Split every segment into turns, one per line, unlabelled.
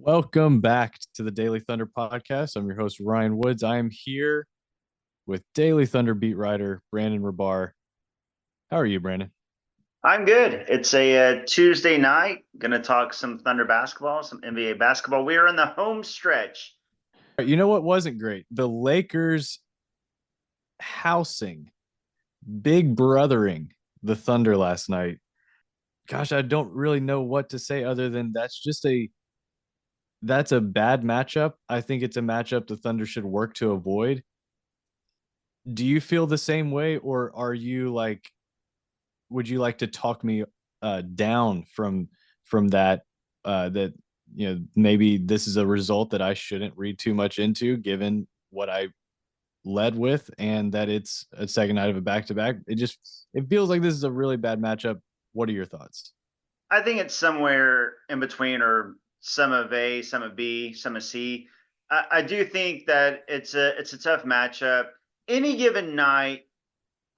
Welcome back to the Daily Thunder podcast. I'm your host, Ryan Woods. I am here with Daily Thunder beat writer Brandon Rabar. How are you, Brandon?
I'm good. It's a Tuesday night. Going to talk some Thunder basketball, some NBA basketball. We are in the home stretch.
You know what wasn't great? The Lakers housing, big brothering the Thunder last night. Gosh, I don't really know what to say other than that's a bad matchup. I think it's a matchup the Thunder should work to avoid. Do you feel the same way, or are you like would you like to talk me down from that that maybe this is a result that I shouldn't read too much into given what I led with and that it's a second night of a back to back. It feels like this is a really bad matchup. What are your thoughts?
I think it's somewhere in between, or some of A, some of B, some of C. I do think that it's a tough matchup. Any given night,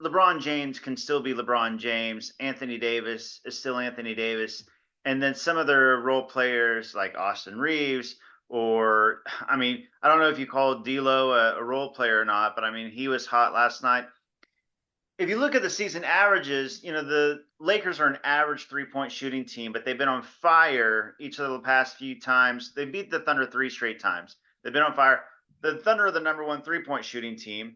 LeBron James can still be LeBron James. Anthony Davis is still Anthony Davis. And then some of their role players like Austin Reeves, or I mean, I don't know if you call D'Lo a role player or not, but I mean, he was hot last night. If you look at the season averages, the Lakers are an average 3-point shooting team, but they've been on fire each of the past few times. They beat the Thunder 3 straight times. They've been on fire. The Thunder are the number one 3-point shooting team,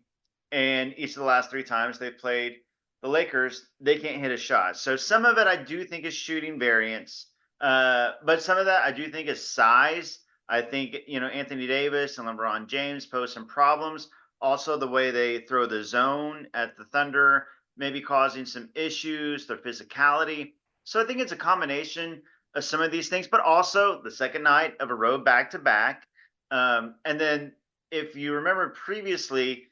and each of the last 3 times they've played the Lakers, they can't hit a shot. So some of it I do think is shooting variance, but some of that I do think is size. I think Anthony Davis and LeBron James pose some problems. Also, the way they throw the zone at the Thunder maybe causing some issues, their physicality. So I think it's a combination of some of these things, but also the second night of a road back to back. And then if you remember previously,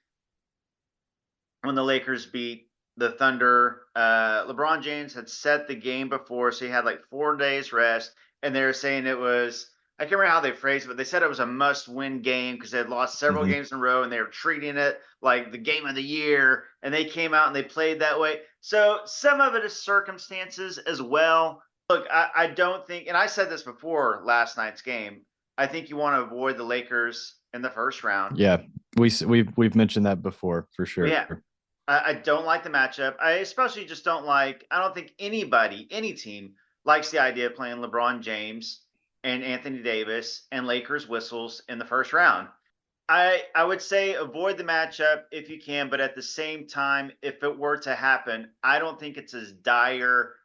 when the Lakers beat the Thunder, LeBron James had set the game before, so he had like 4 days rest, and they were saying it was. I can't remember how they phrased it, but they said it was a must-win game because they had lost several
Mm-hmm.
games in a row, and they were treating it like the game of the year. And they came out and they played that way. So some of it is circumstances as well. Look, I don't think, and I said this before last night's game. I think you want to avoid the Lakers in the first round.
Yeah, we've mentioned that before for
Well,
sure.
yeah, I don't like the matchup. I especially just don't like. I don't think anybody, any team, likes the idea of playing LeBron James and Anthony Davis and Lakers whistles in the first round. I would say avoid the matchup if you can, but at the same time, if it were to happen, I don't think it's as dire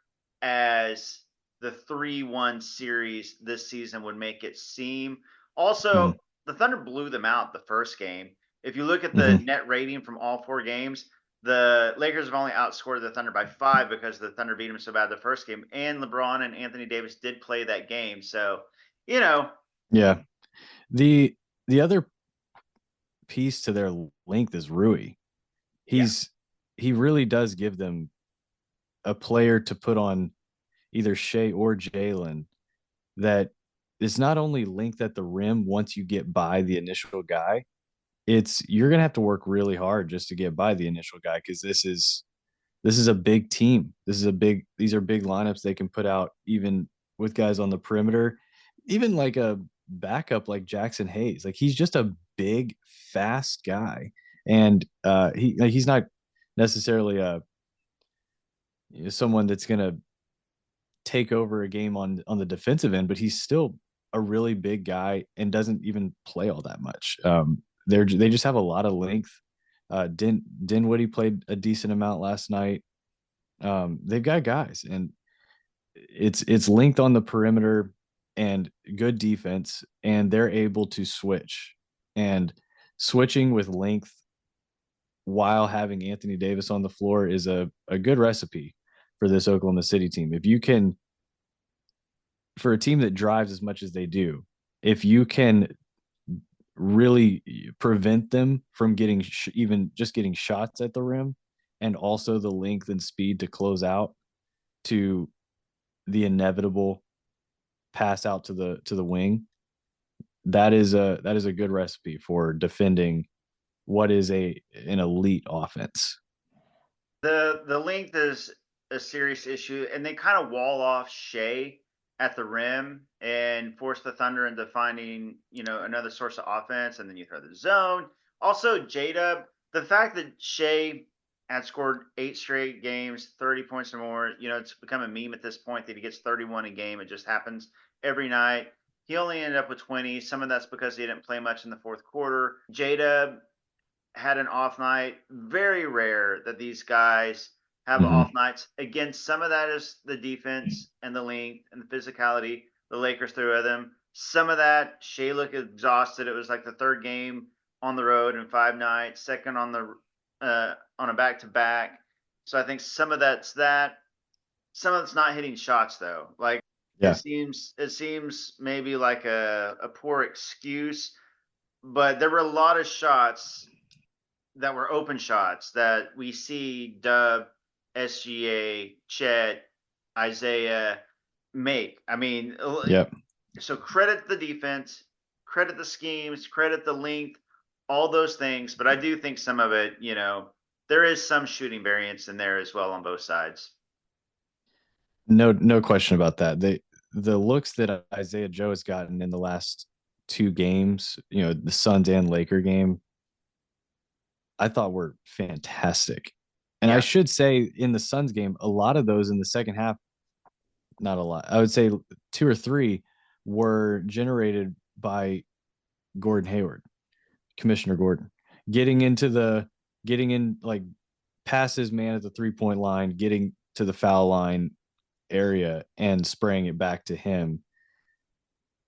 as the 3-1 series this season would make it seem. Also, the Thunder blew them out the first game. If you look at the
Mm-hmm.
net rating from all 4 games, the Lakers have only outscored the Thunder by 5 because the Thunder beat them so bad the first game. And LeBron and Anthony Davis did play that game. So, you know,
Yeah. The the other piece to their length is Rui.
yeah.
He's he really does give them a player to put on either Shea or Jalen that is not only length at the rim once you get by the initial guy, it's you're gonna have to work really hard just to get by the initial guy because this is a big team. These are big lineups they can put out even with guys on the perimeter, even like a backup like Jackson Hayes. Like he's just a big, fast guy. And he's not necessarily someone that's gonna take over a game on the defensive end, but he's still a really big guy and doesn't even play all that much. They just have a lot of length. Dinwiddie played a decent amount last night. They've got guys, and it's length on the perimeter and good defense, and they're able to switch. And switching with length while having Anthony Davis on the floor is a good recipe for this Oklahoma City team. If you can, for a team that drives as much as they do, if you can really prevent them from getting even just getting shots at the rim and also the length and speed to close out to the inevitable pass out to the wing, that is a good recipe for defending what is a an elite offense.
The length is a serious issue, and they kind of wall off Shea at the rim and force the Thunder into finding, another source of offense, and then you throw the zone. Also, J-Dub, the fact that Shea had scored 8 straight games, 30 points or more, it's become a meme at this point that he gets 31 a game. It just happens every night. He only ended up with 20. Some of that's because he didn't play much in the fourth quarter. J-Dub had an off night. Very rare that these guys have
Hmm.
off nights. Again, some of that is the defense and the length and the physicality the Lakers threw at them. Some of that, Shea looked exhausted. It was like the third game on the road in 5 nights, second on a back to back. So I think some of that's that. Some of it's not hitting shots though. Like
Yeah.
it seems maybe like a poor excuse, but there were a lot of shots that were open shots that we see Dub, SGA, Chet, Isaiah make. I mean,
Yep.
so credit the defense, credit the schemes, credit the length, all those things. But I do think some of it, there is some shooting variance in there as well on both sides.
No question about that. The looks that Isaiah Joe has gotten in the last two games, the Suns and Laker game, I thought were fantastic. And I
Yeah.
should say in the Suns game, a lot of those in the second half, not a lot. I would say two or three were generated by Gordon Hayward, Commissioner Gordon, getting in like past his man at the 3 point line, getting to the foul line area and spraying it back to him.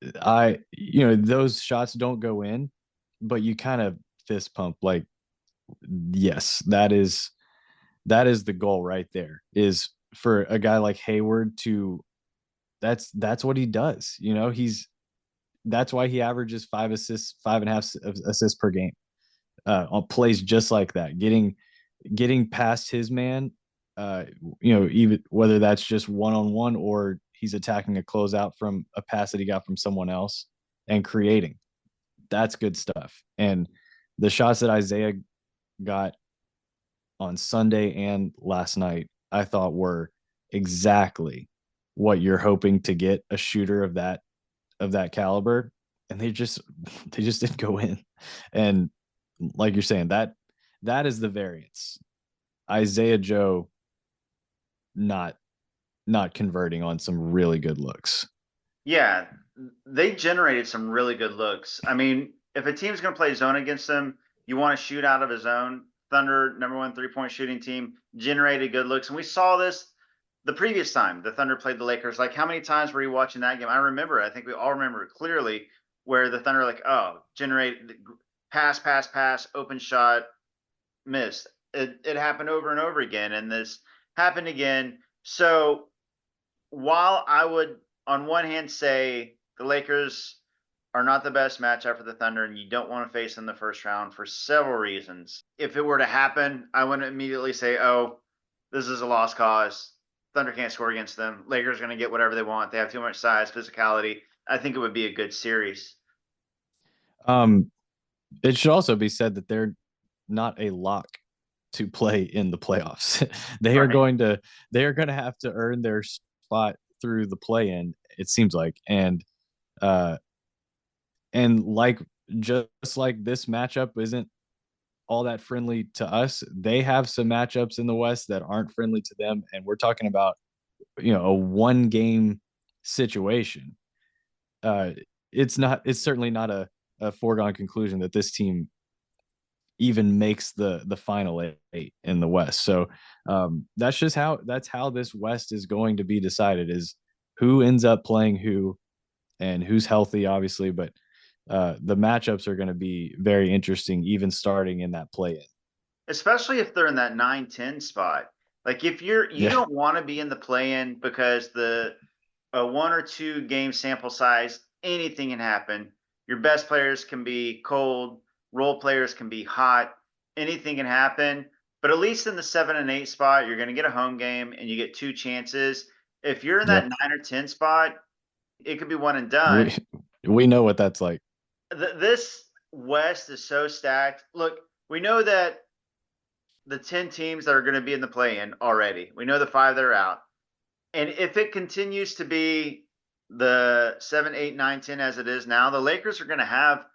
Those shots don't go in, but you kind of fist pump like, yes, that is the goal right there, is for a guy like Hayward to, that's what he does. That's why he averages 5 assists, 5.5 assists per game, on plays just like that, getting past his man, uh, even whether that's just one on one or he's attacking a closeout from a pass that he got from someone else and creating. That's good stuff. And the shots that Isaiah got on Sunday and last night, I thought were exactly what you're hoping to get a shooter of that caliber, and they just didn't go in. And like you're saying, that is the variance. Isaiah Joe not not converting on some really good looks.
Yeah, they generated some really good looks. I mean, if a team's going to play zone against them, you want to shoot out of a zone. Thunder, number one 3 point shooting team, generated good looks. And we saw this the previous time the Thunder played the Lakers. Like, how many times were you watching that game? I remember, I think we all remember it clearly, where the Thunder, like, oh, generate, pass, pass, pass, open shot, missed. It happened over and over again. And this happened again. So while I would, on one hand, say the Lakers are not the best matchup for the Thunder, and you don't want to face them in the first round for several reasons. If it were to happen, I wouldn't immediately say, "Oh, this is a lost cause. Thunder can't score against them. Lakers are going to get whatever they want. They have too much size, physicality." I think it would be a good series.
Um, it should also be said that they're not a lock to play in the playoffs. they are
Right.
going to they are going to have to earn their spot through the play in, it seems like. Uh and like, just like this matchup isn't all that friendly to us, they have some matchups in the West that aren't friendly to them, and we're talking about, a one game situation. uh it's certainly not a foregone conclusion that this team even makes the final eight in the West. So that's how this West is going to be decided, is who ends up playing who and who's healthy, obviously. But the matchups are going to be very interesting, even starting in that play in.
Especially if they're in that 9-10 spot. Like if you
Yeah.
don't want to be in the play-in because the a 1 or 2 game sample size, anything can happen. Your best players can be cold, role players can be hot, anything can happen. But at least in the 7 and 8 spot, you're going to get a home game and you get 2 chances. If you're in that
Yep.
9 or 10 spot, it could be one and
we
done.
we know what that's like.
This West is so stacked. Look, we know that the 10 teams that are going to be in the play in already, we know the 5 that are out. And if it continues to be the 7, 8, 9, 10 as it is now, the Lakers are going to have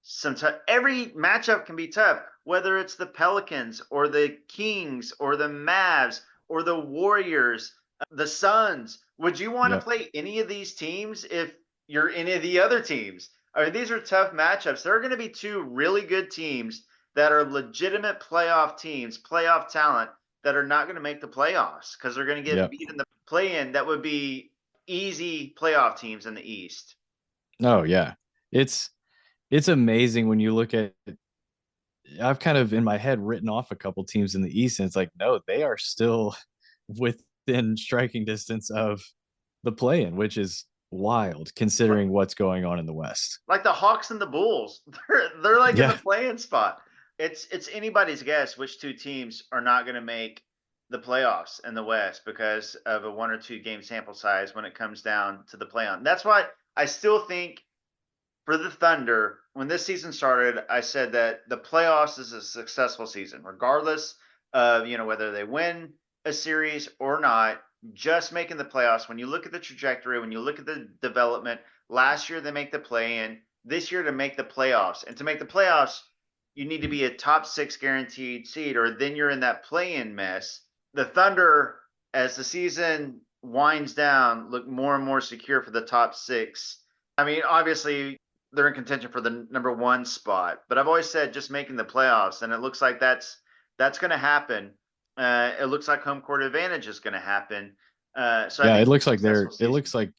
some every matchup can be tough, whether it's the Pelicans or the Kings or the Mavs or the Warriors, the Suns. Would you want to
Yep.
play any of these teams if you're any of the other teams? I mean, these are tough matchups. There are going to be two really good teams that are legitimate playoff teams, playoff talent that are not going to make the playoffs because they're going to get
Yep.
beat in the play in. That would be easy playoff teams in the East.
Oh yeah. It's it's amazing when you look at I've kind of in my head written off a couple teams in the East, and it's like, no, they are still within striking distance of the play-in, which is wild considering what's going on in the West.
Like the Hawks and the Bulls, they're like in the
Yeah.
play-in spot. It's anybody's guess which two teams are not going to make the playoffs in the West because of a 1 or 2 game sample size when it comes down to the play-on. That's why I still think for the Thunder, when this season started, I said that the playoffs is a successful season, regardless of whether they win a series or not. Just making the playoffs. When you look at the trajectory, when you look at the development, last year they make the play in. This year to make the playoffs, and to make the playoffs, you need to be a top 6 guaranteed seed, or then you're in that play in mess. The Thunder, as the season winds down, look more and more secure for the top 6. I mean, obviously, they're in contention for the number 1 spot. But I've always said just making the playoffs, and it looks like that's going to happen. It looks like home court advantage is going to happen. So I
Yeah,
think
it
it's
looks
a
like
successful
it
season.
looks like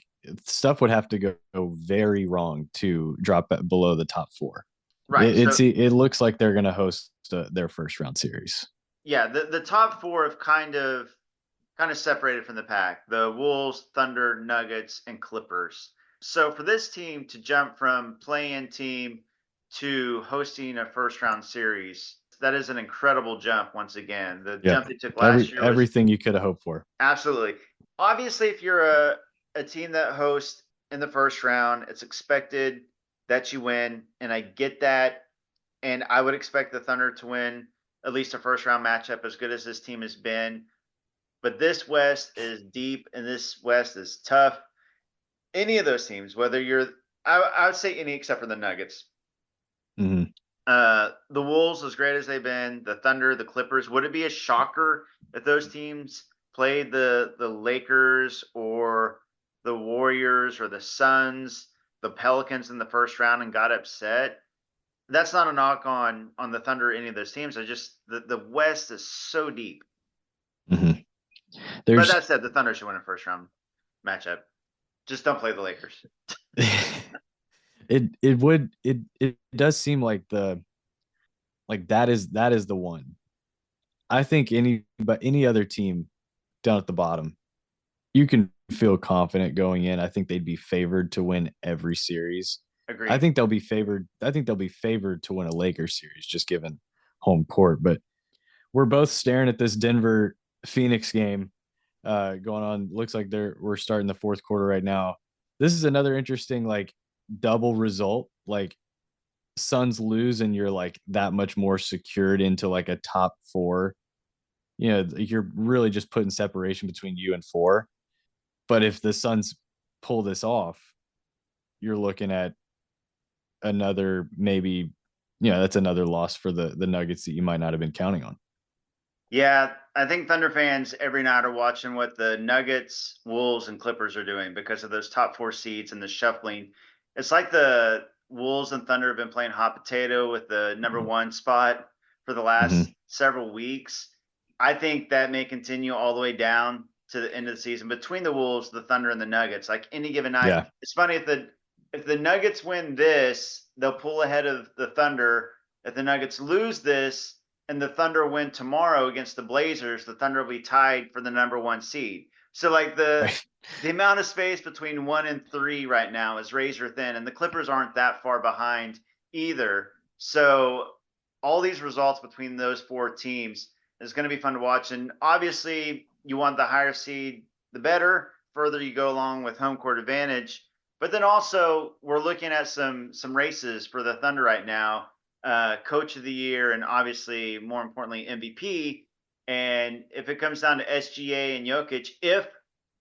stuff would have to go very wrong to drop below the top four.
Right. So
It looks like they're going to host their first round series.
yeah, the top 4 have kind of separated from the pack. The Wolves, Thunder, Nuggets, and Clippers. So for this team to jump from play-in team to hosting a first round series, that is an incredible jump once again. The
Yeah,
jump they took last year was
everything you could have hoped for.
absolutely. Obviously, if you're a team that hosts in the first round, it's expected that you win, and I get that. And I would expect the Thunder to win at least a first round matchup as good as this team has been. But this West is deep and this West is tough. Any of those teams, whether you're, I would say any except for the Nuggets.
Hmm.
The Wolves, as great as they've been, the Thunder, the Clippers. Would it be a shocker if those teams played the Lakers or the Warriors or the Suns, the Pelicans in the first round and got upset? That's not a knock on the Thunder or any of those teams. I just the West is so deep.
Hmm.
But
There's
that said, the Thunder should win a first round matchup. Just don't play the Lakers.
it does seem like that is the one. I think any other team down at the bottom, you can feel confident going in. I think they'd be favored to win every series.
Agreed.
I think they'll be favored to win a Lakers series just given home court. But we're both staring at this Denver Phoenix game going on. Looks like we're starting the fourth quarter right now. This is another interesting like double result. Like Suns lose and you're like that much more secured into like a top four. You know, you're really just putting separation between you and four. But if the Suns pull this off, you're looking at another maybe, that's another loss for the Nuggets that you might not have been counting on.
Yeah, I think Thunder fans every night are watching what the Nuggets, Wolves, and Clippers are doing because of those top 4 seeds and the shuffling. It's like the Wolves and Thunder have been playing hot potato with the number
Mm-hmm.
1 spot for the
Mm-hmm.
last several weeks. I think that may continue all the way down to the end of the season between the Wolves, the Thunder, and the Nuggets. Like any given night,
Yeah.
it's funny if the Nuggets win this, they'll pull ahead of the Thunder. If the Nuggets lose this, and the Thunder win tomorrow against the Blazers, the Thunder will be tied for the number 1 seed. So like
Right.
the amount of space between 1 and 3 right now is razor thin, and the Clippers aren't that far behind either. So all these results between those 4 teams is going to be fun to watch. And obviously, you want the higher seed, the better. Further you go along with home court advantage. But then also, we're looking at some races for the Thunder right now, coach of the year, and obviously, more importantly, MVP. And if it comes down to SGA and Jokic, if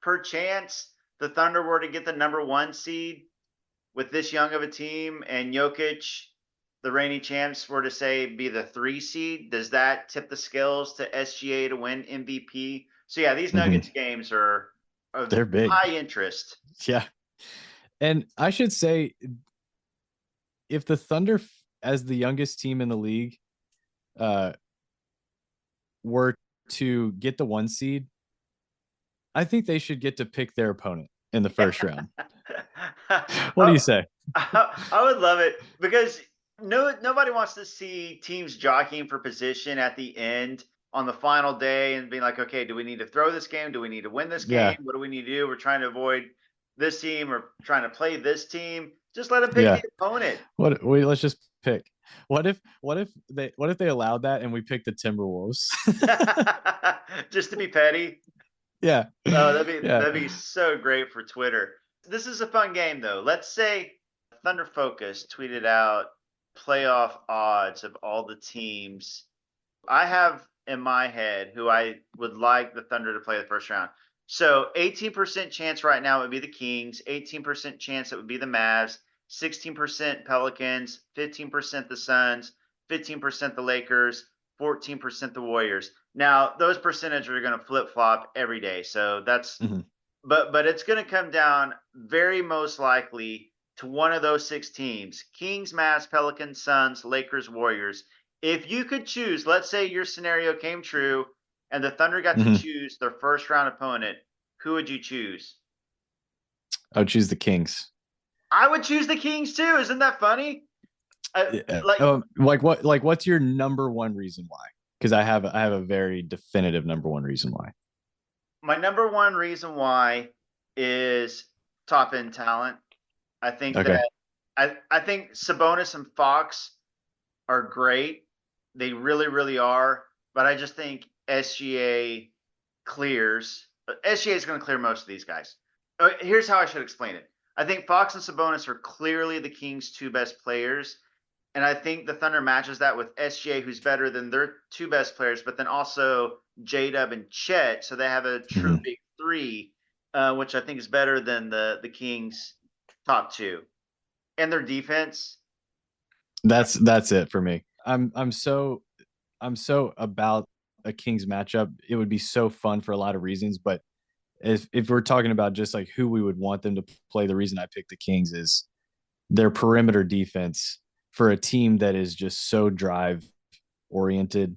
perchance the Thunder were to get the number 1 seed with this young of a team and Jokic, the reigning champs, were to say be the 3 seed, does that tip the scales to SGA to win MVP? So yeah, these
Mhm.
Nuggets games are of
They're big.
high interest.
Yeah. And I should say, if the Thunder, as the youngest team in the league, uh, were to get the 1 seed, I think they should get to pick their opponent in the first round. What do you
Oh,
say?
I would love it because nobody wants to see teams jockeying for position at the end on the final day and being like, okay, do we need to throw this game? Do we need to win this game?
Yeah.
What do we need to do? We're trying to avoid this team or trying to play this team. Just let them pick
Yeah.
the opponent.
Let's just pick. What if they allowed that and we picked the Timberwolves?
Just to be petty.
Yeah.
Oh,
Yeah.
that'd be so great for Twitter. This is a fun game though. Let's say Thunder Focus tweeted out playoff odds of all the teams. I have in my head who I would like the Thunder to play the first round. So 18% chance right now it would be the Kings, 18% chance it would be the Mavs, 16% Pelicans, 15% the Suns, 15% the Lakers, 14% the Warriors. Now, those percentages are going to flip-flop every day. So that's
Mhm.
but it's going to come down very most likely to one of those 6 teams: Kings, Mavs, Pelicans, Suns, Lakers, Warriors. If you could choose, let's say your scenario came true and the Thunder got to
Mhm.
choose their first round opponent, who would you choose?
I would choose the Kings.
I would choose the Kings too. Isn't that funny?
Yeah.
Like
Like what? Like what's your number one reason why? Because I have a very definitive number one reason why.
my number one reason why is top end talent. I think
Okay.
that I think Sabonis and Fox are great. They really, really are. But I just think SGA clears. SGA is going to clear most of these guys. Here's how I should explain it. I think Fox and Sabonis are clearly the Kings' 2 best players. And I think the Thunder matches that with SGA, who's better than their 2 best players, but then also J Dub and Chet. So they have a true
Mhm.
big 3, which I think is better than the Kings' top 2. And their defense.
That's it for me. I'm so about a Kings matchup. It would be so fun for a lot of reasons, but if we're talking about just like who we would want them to play, the reason I picked the Kings is their perimeter defense for a team that is just so drive oriented,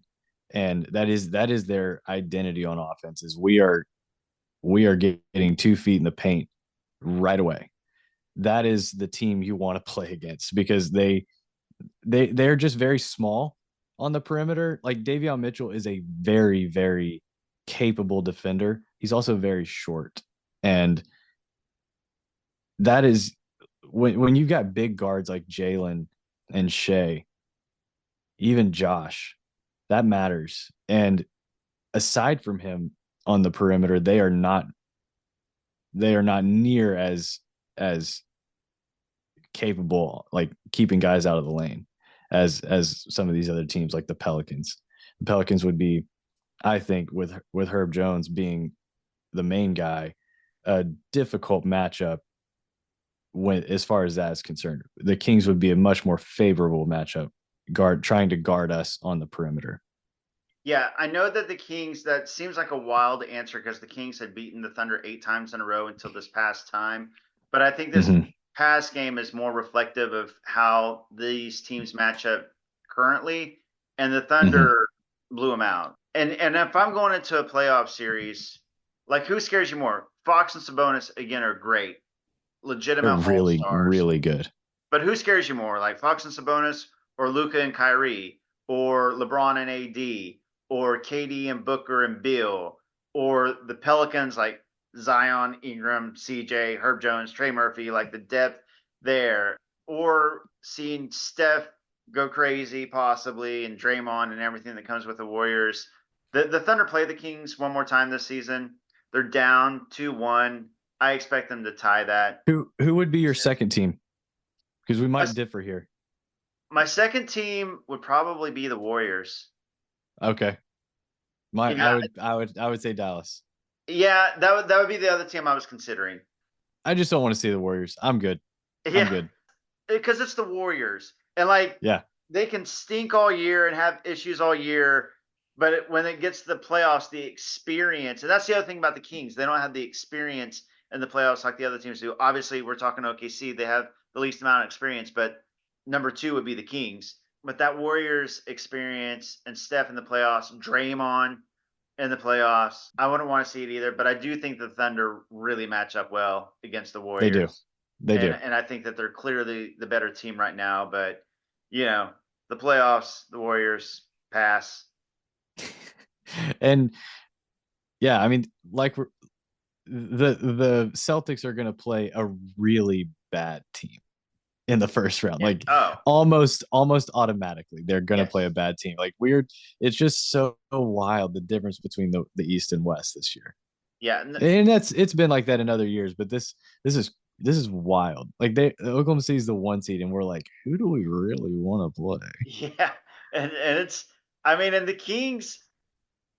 and that is their identity on offense. Is we are getting 2 feet in the paint right away. That is the team you want to play against because they're just very small on the perimeter. Like Davion Mitchell is a very, very capable defender. He's also very short. And that is when you've got big guards like Jalen and Shea, even Josh, that matters. And aside from him on the perimeter, they are not near as capable, like keeping guys out of the lane as some of these other teams like the Pelicans. The Pelicans would be, I think, with Herb Jones being the main guy, a difficult matchup when as far as that is concerned. The Kings would be a much more favorable matchup trying to guard us on the perimeter.
Yeah, I know that the Kings, that seems like a wild answer because the Kings had beaten the Thunder 8 times in a row until this past time. But I think this
Mm-hmm.
past game is more reflective of how these teams match up currently. And the
Mm-hmm.
Thunder blew them out. And if I'm going into a playoff series, like who scares you more? Fox and Sabonis, again, are great,
They're
legitimate all
really,
stars.
really good.
But who scares you more, like Fox and Sabonis, or Luca and Kyrie, or LeBron and AD, or KD and Booker and Bill, or the Pelicans like Zion, Ingram, CJ, Herb Jones, Trey Murphy, like the depth there, or seeing Steph go crazy possibly and Draymond and everything that comes with the Warriors. The Thunder play the Kings one more time this season. They're down 2-1. I expect them to tie that.
Who would be your second team? Because we
My
might differ here.
My second team would probably be the Warriors.
Okay. My
Yeah,
I would say Dallas.
yeah, that would be the other team I was considering.
I just don't want to see the Warriors. I'm good. I'm
Yeah,
good.
because it's the Warriors, and like
Yeah.
they can stink all year and have issues all year, but when it gets to the playoffs, the experience, and that's the other thing about the Kings, they don't have the experience in the playoffs like the other teams do. Obviously, we're talking OKC, they have the least amount of experience, but number two would be the Kings. But that Warriors experience and Steph in the playoffs, Draymond in the playoffs, I wouldn't want to see it either. But I do think the Thunder really match up well against the
They do.
Warriors,
They do.
and I think that they're clearly the better team right now. But you know, the playoffs, the Warriors pass.
And yeah, I mean, like the Celtics are going to play a really bad team in the first round.
Yeah.
Like
Oh,
almost automatically they're going to play a
yes.
bad team. Like weird. It's just so wild the difference between the East and West this year.
Yeah.
And it's been like that in other years, but this is wild. Like Oklahoma City is the one seed, and we're like, who do we really want to play?
Yeah. And it's, I mean, and the Kings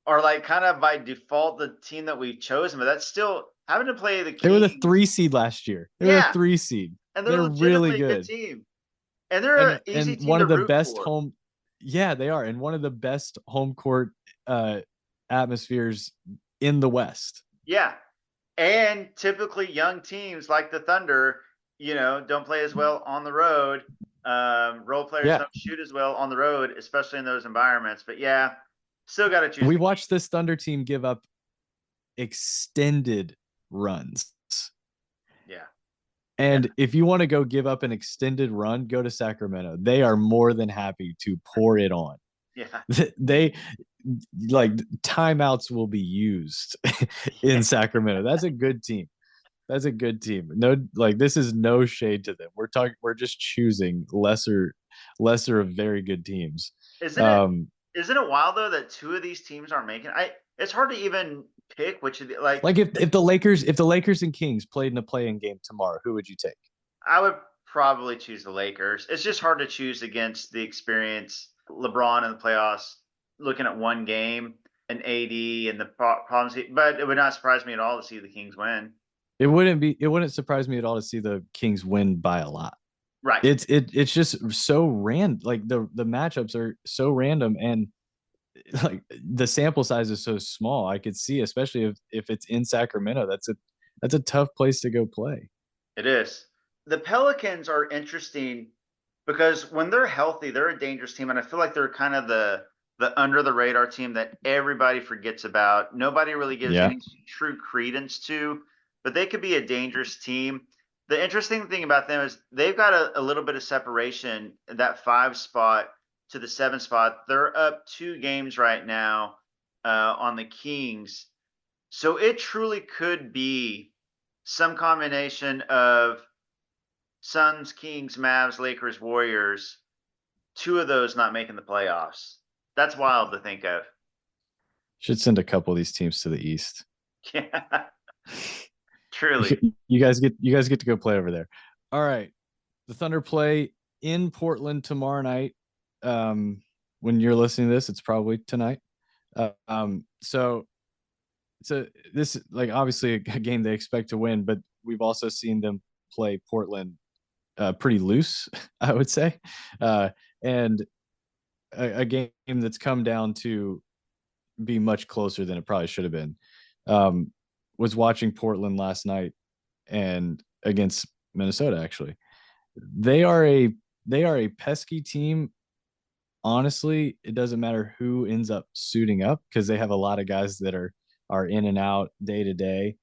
are like kind of by default the team that we've chosen, but that's still having to play the
They were the
Kings.
3 seed last year. They were the
Yeah.
3 seed.
And they're
They're really
legitimately a good
good.
team. And they're an easy
And
team
one
to
of the
root
best
for.
home, yeah, they are, and one of the best home court uh atmospheres in the West.
Yeah. And typically young teams like the Thunder, don't play as well on the road. Role players
Yeah,
don't shoot as well on the road, especially in those environments. But yeah, still got to choose
we
the
watched
Kings.
this Thunder team give up extended runs.
Yeah. Yeah.
And if you want to go give up an extended run, go to Sacramento. They are more than happy to pour it on.
Yeah.
They like timeouts will be used in
Yeah.
Sacramento. That's a good team. That's a good team. No, like this is no shade to them. We're just choosing lesser of very good teams.
Isn't it
Um,
isn't it wild though that two of these teams aren't making it's hard to even pick which of the like
like if the Lakers and Kings played in a play-in game tomorrow, who would you take?
I would probably choose the Lakers. It's just hard to choose against the experience LeBron in the playoffs, looking at one game and AD and the problems. But it would not surprise me at all to see the Kings win.
It wouldn't surprise me at all to see the Kings win by a lot.
Right.
It's just so random. Like the matchups are so random, and like the sample size is so small. I could see, especially if it's in Sacramento, that's a tough place to go play.
It is. The Pelicans are interesting because when they're healthy, they're a dangerous team, and I feel like they're kind of the under the radar team that everybody forgets about. Nobody really gives
Yeah.
any true credence to, but they could be a dangerous team. The interesting thing about them is they've got a little bit of separation that 5 spot to the 7 spot. They're up 2 games right now on the Kings, so it truly could be some combination of Suns, Kings, Mavs, Lakers, Warriors, two of those not making the playoffs. That's wild to think of.
Should send a couple of these teams to the East.
Yeah, truly.
You guys get to go play over there. All right. The Thunder play in Portland tomorrow night. When you're listening to this, it's probably tonight. So it's this like obviously a game they expect to win, but we've also seen them play Portland pretty loose, I would say, and a game that's come down to be much closer than it probably should have been. Um, was watching Portland last night and against Minnesota actually. They are a they are a pesky team. Honestly, it doesn't matter who ends up suiting up because they have a lot of guys that are in and out day to day.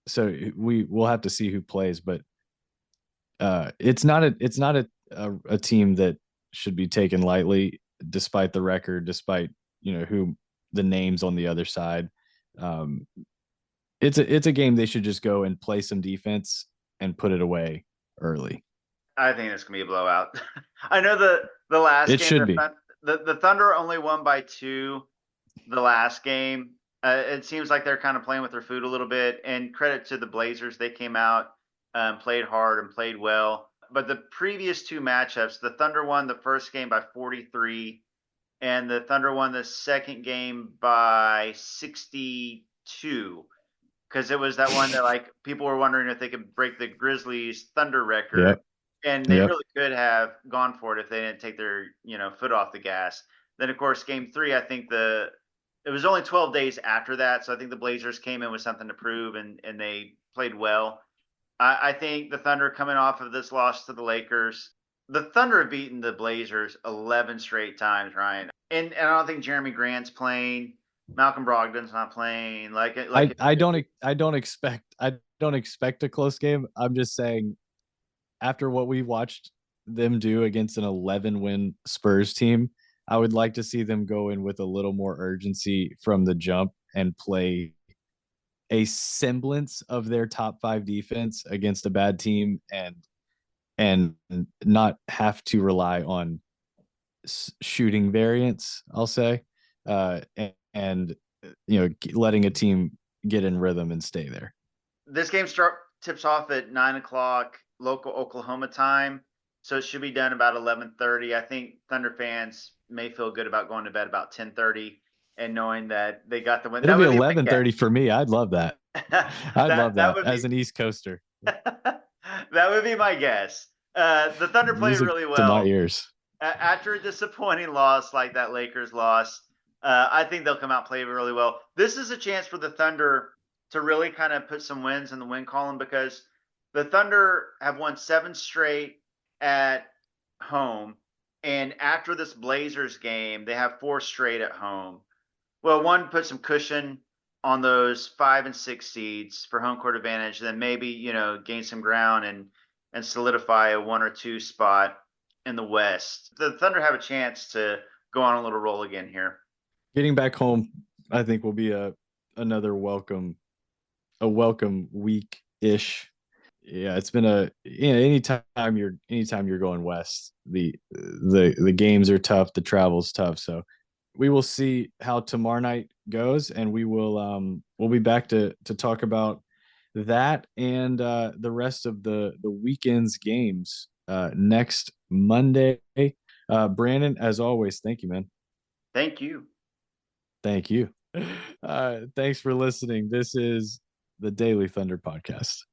So we'll have to see who plays, but it's not a team that should be taken lightly, despite the record, despite who the names on the other side. Um, it's a game they should just go and play some defense and put it away early.
I think it's gonna be a blowout. I know the last
It
game
should be.
the Thunder only won by 2 the last game. It seems like they're kind of playing with their food a little bit. And credit to the Blazers, they came out, played hard and played well. But the previous 2 matchups, the Thunder won the first game by 43, and the Thunder won the second game by 62. because it was that one that like people were wondering if they could break the Grizzlies Thunder record,
Yep.
and they
Yep.
really could have gone for it if they didn't take their foot off the gas. Then of course Game 3, I think it was only 12 days after that, so I think the Blazers came in with something to prove, and they played well. I think the Thunder coming off of this loss to the Lakers, the Thunder have beaten the Blazers 11 straight times, Ryan. And I don't think Jeremy Grant's playing. Malcolm Brogdon's not playing.
I don't expect a close game. I'm just saying, after what we watched them do against an 11-win Spurs team, I would like to see them go in with a little more urgency from the jump and play a semblance of their top 5 defense against a bad team, and not have to rely on shooting variance, I'll say, and letting a team get in rhythm and stay there.
This game tips off at 9 o'clock local Oklahoma time, so it should be done about 11:30. I think Thunder fans may feel good about going to bed about 10:30 and knowing that they got the win.
It'll be 11:30 for me. I'd love that. I'd love that as an East Coaster.
That would be my guess. The Thunder played really well
to my ears.
After a disappointing loss like that Lakers loss. I think they'll come out and play really well. This is a chance for the Thunder to really kind of put some wins in the win column, because the Thunder have won 7 straight at home, and after this Blazers game, they have 4 straight at home. Well, one put some cushion on those 5 and 6 seeds for home court advantage, then maybe gain some ground and solidify a 1 or 2 spot in the West. The Thunder have a chance to go on a little roll again here.
Getting back home, I think, will be another welcome week-ish. Yeah, it's been anytime you're going west, the games are tough, the travel's tough. So we will see how tomorrow night goes, and we'll be back to talk about that and the rest of the weekend's games next Monday. Brandon, as always, thank you, man.
Thank you.
Thanks for listening. This is the Daily Thunder Podcast.